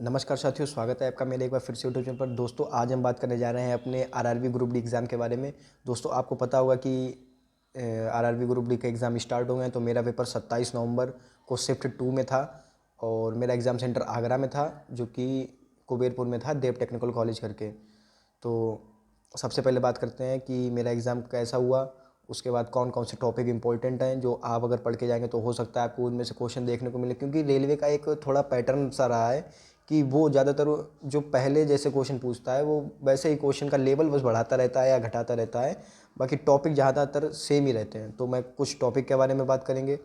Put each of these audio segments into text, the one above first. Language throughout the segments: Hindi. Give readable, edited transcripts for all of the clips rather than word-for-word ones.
नमस्कार साथियों, स्वागत है आपका मेरे एक बार फिर से यूट्यूब चैनल पर। दोस्तों, आज हम बात करने जा रहे हैं अपने आरआरबी ग्रुप डी एग्ज़ाम के बारे में। दोस्तों, आपको पता होगा कि आरआरबी ग्रुप डी के एग्ज़ाम स्टार्ट हो गए हैं। तो मेरा पेपर 27 नवंबर को शिफ्ट 2 में था और मेरा एग्ज़ाम सेंटर आगरा में था, जो कि कुबेरपुर में था, देव टेक्निकल कॉलेज करके। तो सबसे पहले बात करते हैं कि मेरा एग्ज़ाम कैसा हुआ। उसके बाद कौन कौन से टॉपिक इंपॉर्टेंट हैं जो आप अगर पढ़ के जाएंगे तो हो सकता है आपको उनमें से क्वेश्चन देखने को मिले, क्योंकि रेलवे का एक थोड़ा पैटर्न सा रहा है कि वो ज़्यादातर जो पहले जैसे क्वेश्चन पूछता है वो वैसे ही क्वेश्चन का लेवल बस बढ़ाता रहता है या घटाता रहता है। बाकी टॉपिक ज़्यादातर सेम ही रहते हैं। तो मैं कुछ टॉपिक के बारे में बात करेंगे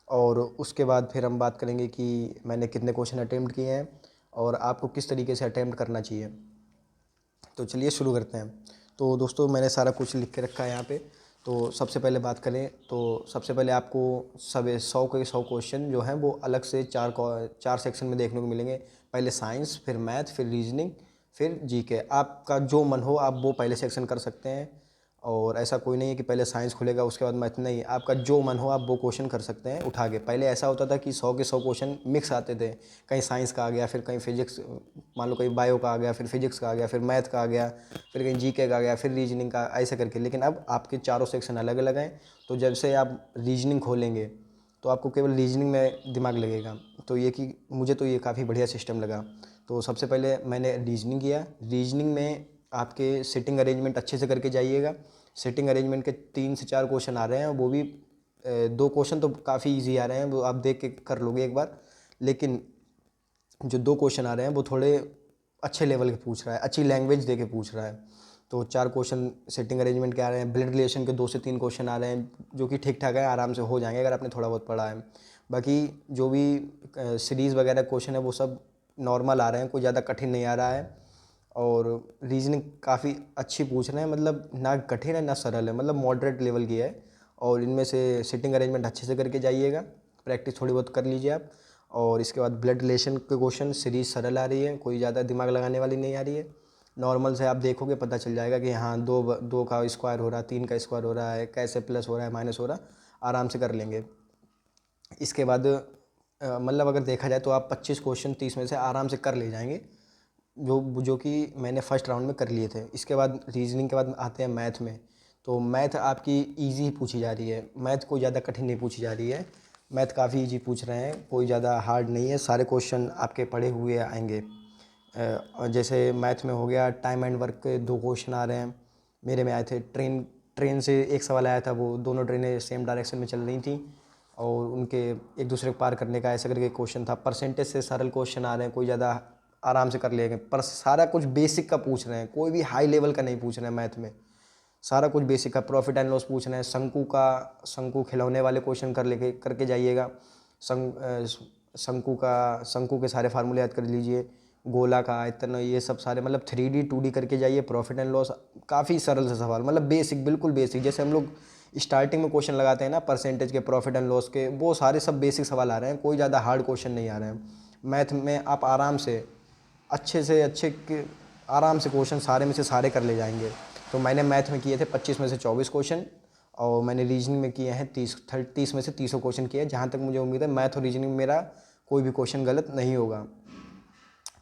और उसके बाद फिर हम बात करेंगे कि मैंने कितने क्वेश्चन अटेम्प्ट किए हैं और आपको किस तरीके से अटेम्प्ट करना चाहिए। तो चलिए शुरू करते हैं। तो दोस्तों, मैंने सारा कुछ लिख के रखा है यहाँ पे। तो सबसे पहले बात करें तो सबसे पहले आपको सब 100 के 100 क्वेश्चन जो हैं वो अलग से चार सेक्शन में देखने को मिलेंगे। पहले साइंस, फिर मैथ, फिर रीजनिंग, फिर जीके। आपका जो मन हो आप वो पहले सेक्शन कर सकते हैं। और ऐसा कोई नहीं है कि पहले साइंस खुलेगा उसके बाद मैथ, नहीं, आपका जो मन हो आप वो क्वेश्चन कर सकते हैं उठा के। पहले ऐसा होता था कि 100 के 100 क्वेश्चन मिक्स आते थे, कहीं साइंस का आ गया, फिर कहीं फिजिक्स, मान लो कहीं बायो का आ गया, फिर फिजिक्स का आ गया, फिर मैथ का आ गया, फिर कहीं जीके का आ गया, फिर रीजनिंग का, ऐसे करके। लेकिन अब आपके चारों सेक्शन अलग अलग हैं। तो जब से आप रीजनिंग खोलेंगे तो आपको केवल रीजनिंग में दिमाग लगेगा। तो ये कि मुझे तो ये काफ़ी बढ़िया सिस्टम लगा। तो सबसे पहले मैंने रीजनिंग किया। रीजनिंग में आपके सिटिंग अरेंजमेंट अच्छे से करके जाइएगा। सिटिंग अरेंजमेंट के 3 से 4 क्वेश्चन आ रहे हैं, वो भी 2 क्वेश्चन तो काफ़ी इजी आ रहे हैं, वो आप देख के कर लोगे एक बार। लेकिन जो 2 क्वेश्चन आ रहे हैं वो थोड़े अच्छे लेवल के पूछ रहा है, अच्छी लैंग्वेज दे के पूछ रहा है। तो 4 क्वेश्चन सेटिंग अरेंजमेंट के आ रहे हैं। ब्लड रिलेशन के 2 से 3 क्वेश्चन आ रहे हैं, जो कि ठीक ठाक है, आराम से हो जाएंगे अगर आपने थोड़ा बहुत पढ़ा है। बाकी जो भी सीरीज़ वगैरह क्वेश्चन है वो सब नॉर्मल आ रहे हैं, कोई ज़्यादा कठिन नहीं आ रहा है। और रीजनिंग काफ़ी अच्छी पूछ रहे हैं, मतलब ना कठिन है ना सरल है, मतलब मॉडरेट लेवल की है। और इनमें से सिटिंग अरेंजमेंट अच्छे से करके जाइएगा, प्रैक्टिस थोड़ी बहुत कर लीजिए आप। और इसके बाद ब्लड रिलेशन के क्वेश्चन सीरीज सरल आ रही है, कोई ज़्यादा दिमाग लगाने वाली नहीं आ रही है। नॉर्मल से आप देखोगे पता चल जाएगा कि हाँ, दो दो का स्क्वायर हो रहा है, 3 का स्क्वायर हो रहा है, कैसे प्लस हो रहा है, माइनस हो रहा है, आराम से कर लेंगे। इसके बाद मतलब अगर देखा जाए तो आप 25 क्वेश्चन 30 में से आराम से कर ले जाएंगे, जो जो कि मैंने फर्स्ट राउंड में कर लिए थे। इसके बाद रीजनिंग के बाद आते हैं मैथ में। तो मैथ आपकी इजी ही पूछी जा रही है, मैथ कोई ज़्यादा कठिन नहीं पूछी जा रही है। मैथ काफ़ी इजी पूछ रहे हैं, कोई ज़्यादा हार्ड नहीं है, सारे क्वेश्चन आपके पढ़े हुए आएंगे। और जैसे मैथ में हो गया, टाइम एंड वर्क के 2 क्वेश्चन आ रहे हैं, मेरे में आए थे। ट्रेन ट्रेन से एक सवाल आया था, वो दोनों ट्रेनें सेम डायरेक्शन में चल रही थी और उनके एक दूसरे को पार करने का ऐसा करके क्वेश्चन था। परसेंटेज से सरल क्वेश्चन आ रहे हैं, कोई ज़्यादा आराम से कर लेंगे। पर सारा कुछ बेसिक का पूछ रहे हैं, कोई भी हाई लेवल का नहीं पूछ रहे हैं मैथ में, सारा कुछ बेसिक का। प्रॉफिट एंड लॉस पूछ रहे हैं, शंकु खिलौने वाले क्वेश्चन करके जाइएगा। शंकु के सारे फार्मूले याद कर लीजिए, गोला का आयतन, ये सब सारे, मतलब 3D 2D करके जाइए। प्रॉफिट एंड लॉस काफ़ी सरल से सवाल, मतलब बेसिक, बिल्कुल बेसिक, जैसे हम लोग स्टार्टिंग में क्वेश्चन लगाते हैं ना परसेंटेज के, प्रॉफिट एंड लॉस के, वो सारे सब बेसिक सवाल आ रहे हैं, कोई ज़्यादा हार्ड क्वेश्चन नहीं आ रहे हैं। मैथ में आप आराम से अच्छे से अच्छे आराम से क्वेश्चन सारे में से सारे कर ले जाएंगे। तो मैंने मैथ में किए थे 25 में से 24 क्वेश्चन और मैंने रीजनिंग में किए हैं 30 में से 30 क्वेश्चन किए हैं। जहाँ तक मुझे उम्मीद है मैथ और रीजनिंग में मेरा कोई भी क्वेश्चन गलत नहीं होगा।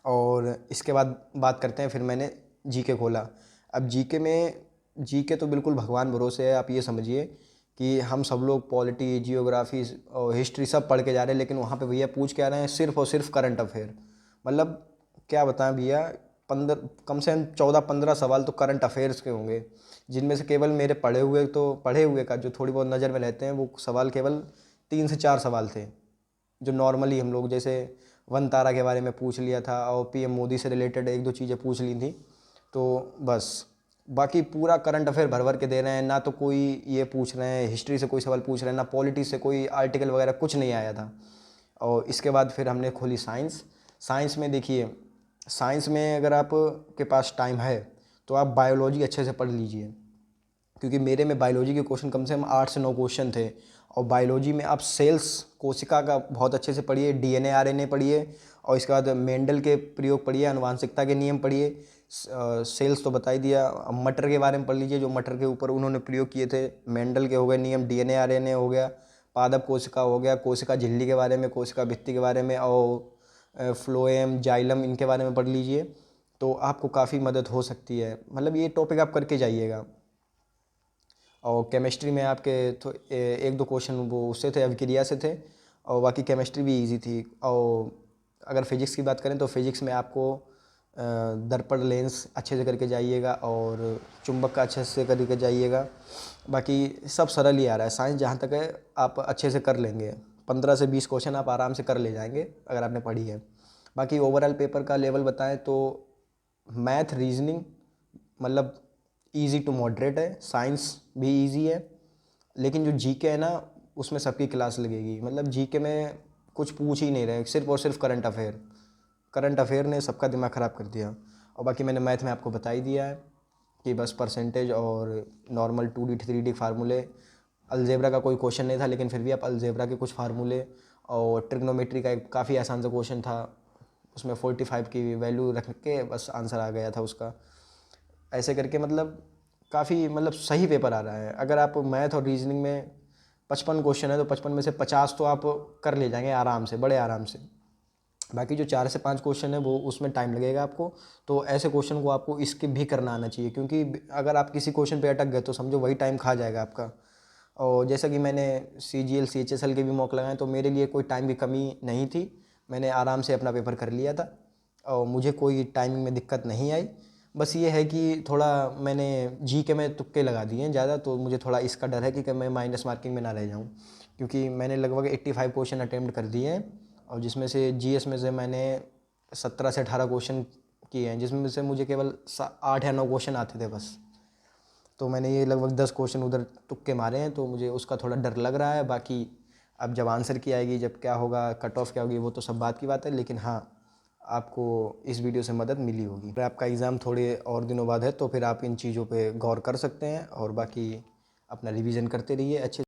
और इसके बाद बात करते हैं, फिर मैंने जीके खोला। अब जीके तो बिल्कुल भगवान भरोसे है। आप ये समझिए कि हम सब लोग पॉलिटी, जियोग्राफी और हिस्ट्री सब पढ़ के जा रहे हैं, लेकिन वहाँ पे भैया पूछ के आ रहे हैं सिर्फ और सिर्फ करंट अफेयर। मतलब क्या बताएं भैया, 15 कम से कम 14-15 सवाल तो करंट अफेयर्स के होंगे, जिनमें से केवल मेरे पढ़े हुए का जो थोड़ी बहुत नज़र में रहते हैं वो सवाल केवल 3 से 4 सवाल थे, जो नॉर्मली हम लोग जैसे वन तारा के बारे में पूछ लिया था और पीएम मोदी से रिलेटेड 1-2 चीज़ें पूछ ली थी। तो बस, बाकी पूरा करंट अफेयर भर भर के दे रहे हैं। ना तो कोई ये पूछ रहे हैं हिस्ट्री से कोई सवाल पूछ रहे हैं, ना पॉलिटी से कोई आर्टिकल वगैरह कुछ नहीं आया था। और इसके बाद फिर हमने खोली साइंस। साइंस में देखिए, साइंस में अगर आप के पास टाइम है तो आप बायोलॉजी अच्छे से पढ़ लीजिए, क्योंकि मेरे में बायोलॉजी के क्वेश्चन कम से कम 8 से 9 क्वेश्चन थे। और बायोलॉजी में आप सेल्स, कोशिका का बहुत अच्छे से पढ़िए, डीएनए आरएनए पढ़िए, और इसके बाद मेंडल के प्रयोग पढ़िए, आनुवांशिकता के नियम पढ़िए। सेल्स तो बता ही दिया। अब मटर के बारे में पढ़ लीजिए, जो मटर के ऊपर उन्होंने प्रयोग किए थे। मेंडल के हो गए नियम, डीएनए आरएनए हो गया, पादप कोशिका हो गया, कोशिका झिल्ली के बारे में, कोशिका भित्ति के बारे में, और फ्लोएम, जाइलम, इनके बारे में पढ़ लीजिए तो आपको काफ़ी मदद हो सकती है। मतलब ये टॉपिक आप करके जाइएगा। और केमिस्ट्री में आपके एक दो क्वेश्चन वो उससे थे, अभिक्रिया से थे, और बाकी केमिस्ट्री भी इजी थी। और अगर फिजिक्स की बात करें तो फिजिक्स में आपको दर्पण लेंस अच्छे से करके जाइएगा और चुंबक का अच्छे से करके जाइएगा। बाकी सब सरल ही आ रहा है। साइंस जहाँ तक है आप अच्छे से कर लेंगे, 15 से 20 क्वेश्चन आप आराम से कर ले जाएंगे अगर आपने पढ़ी है। बाकी ओवरऑल पेपर का लेवल बताएं तो मैथ, रीजनिंग मतलब इजी टू मॉडरेट है, साइंस भी इजी है, लेकिन जो जीके है ना उसमें सबकी क्लास लगेगी। मतलब जीके में कुछ पूछ ही नहीं रहे, सिर्फ और सिर्फ करंट अफेयर ने सबका दिमाग ख़राब कर दिया। और बाकी मैंने मैथ में आपको बता ही दिया है कि बस परसेंटेज और नॉर्मल 2D 3D फार्मूले। अलजेब्रा का कोई क्वेश्चन नहीं था, लेकिन फिर भी आप अलजेब्रा के कुछ फार्मूले, और ट्रिग्नोमेट्री का एक काफ़ी आसान सा क्वेश्चन था, उसमें 45 की वैल्यू रख के बस आंसर आ गया था उसका। ऐसे करके मतलब काफ़ी मतलब सही पेपर आ रहा है। अगर आप मैथ और रीजनिंग में 55 क्वेश्चन है तो 55 में से 50 तो आप कर ले जाएंगे आराम से, बड़े आराम से। बाकी जो 4 से 5 क्वेश्चन है वो उसमें टाइम लगेगा आपको। तो ऐसे क्वेश्चन को आपको स्किप भी करना आना चाहिए, क्योंकि अगर आप किसी क्वेश्चन पे अटक गए तो समझो वही टाइम खा जाएगा आपका। और जैसा कि मैंने CGL CHSL के भी मॉक लगाए तो मेरे लिए कोई टाइम की कमी नहीं थी, मैंने आराम से अपना पेपर कर लिया था और मुझे कोई टाइमिंग में दिक्कत नहीं आई। बस ये है कि थोड़ा मैंने जीके में तुक्के लगा दिए हैं ज़्यादा, तो मुझे थोड़ा इसका डर है कि मैं माइनस मार्किंग में ना रह जाऊँ, क्योंकि मैंने लगभग 85 क्वेश्चन अटैम्प्ट कर दिए हैं। और जिसमें से जीएस में से मैंने 17 से 18 क्वेश्चन किए हैं, जिसमें से मुझे केवल 8 या 9 क्वेश्चन आते थे बस। तो मैंने ये लगभग 10 क्वेश्चन उधर तुक्के मारे हैं, तो मुझे उसका थोड़ा डर लग रहा है। बाकी अब जब आंसर की आएगी, जब क्या होगा, कट ऑफ क्या होगी, वो तो सब बात की बात है, लेकिन हाँ आपको इस वीडियो से मदद मिली होगी। अगर आपका एग्ज़ाम थोड़े और दिनों बाद है तो फिर आप इन चीज़ों पे गौर कर सकते हैं, और बाकी अपना रिवीजन करते रहिए अच्छे